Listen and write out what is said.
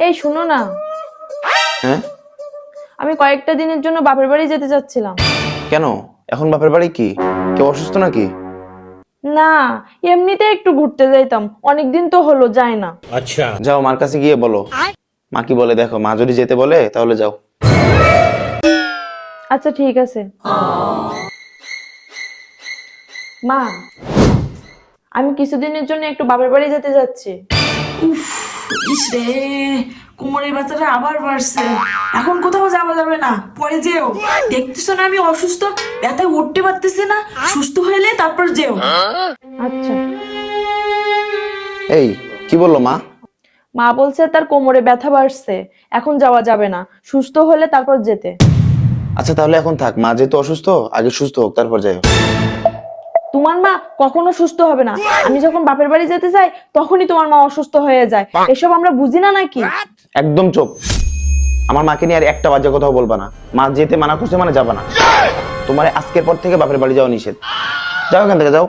এই শুনো না, হ্যাঁ, আমি কয়েকটা দিনের জন্য বাপের বাড়ি যেতে চাচ্ছিলাম। কেন? এখন বাপের বাড়ি কি কেউ অসুস্থ নাকি? না, এমনিতে একটু ঘুরতে যাইতাম, অনেকদিন তো হলো যাই না। যাও মার কাছে গিয়ে বলো। মা কি বলে দেখো, মা যদি যেতে বলে তাহলে যাও। আচ্ছা ঠিক আছে। মা, আমি কিছুদিনের জন্য একটু বাপের বাড়ি যেতে যাচ্ছি। ইস রে, কোমরের ব্যথাটা আবার বাড়ছে। এখন কোথাও যাওয়া যাবে না, পরে যেও। দেখতেছো না আমি অসুস্থ, ব্যথায় উঠতে পারতেছি না। সুস্থ হইলে তারপর যেও। আচ্ছা। এই কি বললো মা? মা বলছে তার কোমরে ব্যথা বাড়ছে, এখন যাওয়া যাবে না, সুস্থ হলে তারপর যেতে। আচ্ছা তাহলে এখন থাক, মা যেহেতু অসুস্থ আগে সুস্থ হোক তারপর যাই। তোমার মা কখনো সুস্থ হবে না। আমি যখন বাপের বাড়ি যেতে যাই তখনই তোমার মা অসুস্থ হয়ে যায়, এসব আমরা বুঝি না নাকি? একদম চুপ। আমার মাকে নিয়ে আর একটা বাজে কথাও বলবা না। মা যেতে মানা করছে মানে যাবা না। তোমার আজকের পর থেকে বাপের বাড়ি যাওয়া নিষেধ। যাও এখান থেকে যাও।